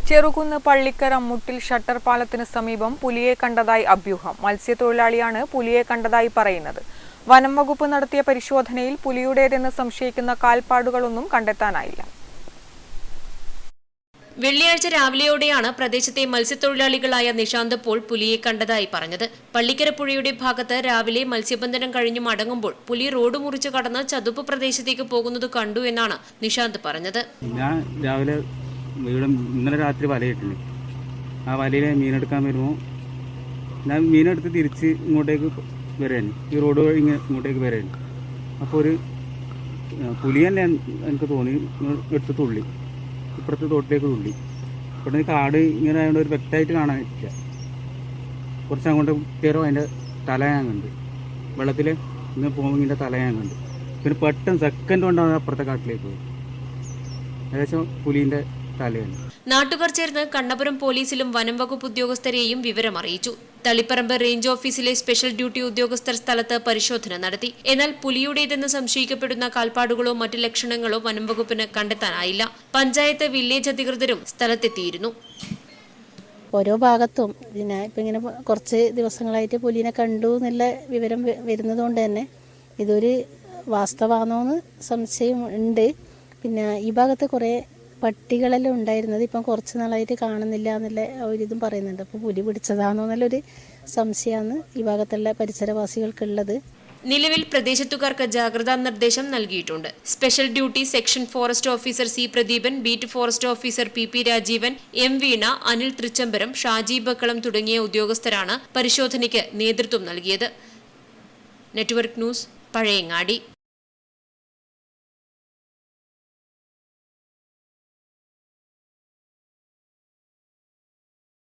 ചെറുകുന്ന് പള്ളിക്കര മുട്ടിൽ shutter പാലത്തിന് സമീപം പുലിയെ കണ്ടതായി അഭ്യൂഹം. മത്സ്യത്തൊഴിലാളിയാണ് പുലിയെ കണ്ടതായി പറയുന്നത്. വനം വകുപ്പ് നടത്തിയ പരിശോധനയിൽ പുലിയുടേതെന്ന് സംശയിക്കുന്ന കാൽപ്പാടുകളൊന്നും കണ്ടെത്താനായില്ല. വെള്ളിയാഴ്ച രാവിലെയോടെയാണ് പ്രദേശത്തെ മത്സ്യത്തൊഴിലാളികളായ നിശാന്ത് പോൾ പുലിയെ കണ്ടതായി പറഞ്ഞത്. പള്ളിക്കര പുഴയുടെ ഭാഗത്ത് രാവിലെ മത്സ്യബന്ധനം കഴിഞ്ഞു മടങ്ങുമ്പോൾ പുലി റോഡ് മുറിച്ച് കടന്ന് ചതുപ്പ് പ്രദേശത്തേക്ക് പോകുന്നത് കണ്ടു എന്നാണ് നിശാന്ത് പറഞ്ഞത്. ഞാൻ രാവിലെ ഇന്നലെ രാത്രി വലയിട്ടുണ്ട്. ആ വലയിൽ മീനെടുക്കാൻ വരുമ്പോൾ ഞാൻ മീനെടുത്ത് തിരിച്ച് ഇങ്ങോട്ടേക്ക് വരാൻ, ഈ റോഡ് വഴി ഇങ്ങോട്ടേക്ക് വരാൻ. അപ്പോൾ ഒരു പുലി തന്നെ എനിക്ക് തോന്നി എടുത്ത് തുള്ളി, ഇപ്പുറത്ത് തോട്ടിലേക്ക് തുള്ളി. ഇവിടെ കാട് ഇങ്ങനെ ആയതുകൊണ്ട് ഒരു വ്യക്തമായിട്ട് കാണാൻ പറ്റില്ല. കുറച്ച് അങ്ങോട്ട് കയറുമ്പോൾ അതിൻ്റെ തല ഞാൻ കണ്ട്, വെള്ളത്തിൽ ഇങ്ങനെ പോകുമ്പോൾ ഇതിൻ്റെ തല ഞാൻ കണ്ട്. പിന്നെ പെട്ടെന്ന് സെക്കൻഡ് കൊണ്ടാണ് അപ്പുറത്തെ കാട്ടിലേക്ക് പോയി. ഏകദേശം പുലിൻ്റെ തലയാണ്. നാട്ടുകാർ ചേർന്ന് കണ്ണപുരം പോലീസിലും വനം വകുപ്പ് ഉദ്യോഗസ്ഥരെയും വിവരം അറിയിച്ചു. തളിപ്പറമ്പ് റേഞ്ച് ഓഫീസിലെ സ്പെഷ്യൽ ഡ്യൂട്ടി ഉദ്യോഗസ്ഥർ സ്ഥലത്ത് പരിശോധന നടത്തി. എന്നാൽ പുലിയുടേതെന്ന് സംശയിക്കപ്പെടുന്ന കാൽപ്പാടുകളോ മറ്റു ലക്ഷണങ്ങളോ വനം വകുപ്പിന് കണ്ടെത്താനായില്ല. പഞ്ചായത്ത് വില്ലേജ് അധികൃതരും സ്ഥലത്തെത്തിയിരുന്നു. ഓരോ ഭാഗത്തും ഇപ്പം ഇങ്ങനെ കുറച്ച് ദിവസങ്ങളായിട്ട് പുലിനെ കണ്ടു എന്നുള്ള വിവരം വരുന്നതുകൊണ്ട് തന്നെ ഇതൊരു വാസ്തവാണോന്ന് സംശയം ഉണ്ട്. പിന്നെ ഈ ഭാഗത്ത് കുറേ പട്ടികളെല്ലാം ഉണ്ടായിരുന്നത് ഇപ്പം കുറച്ച് നാളായിട്ട് കാണുന്നില്ല എന്നുള്ള ഒരിതും പറയുന്നുണ്ട്. അപ്പോൾ പുലി പിടിച്ചതാണോ എന്നുള്ളൊരു സംശയമാണ് ഈ ഭാഗത്തുള്ള പരിസരവാസികൾക്കുള്ളത്. നിലവിൽ പ്രദേശത്തുകാർക്ക് ജാഗ്രതാ നിർദ്ദേശം നൽകിയിട്ടുണ്ട്. Special duty section forest officer C Pradeepan, beat forest officer P Rajeevan, M Veena, Anil Thrichambaram, Shaji Bakkalam തുടങ്ങിയ ഉദ്യോഗസ്ഥരാണ് പരിശോധനയ്ക്ക് നേതൃത്വം നൽകിയത്. Network news, Pazhayangadi.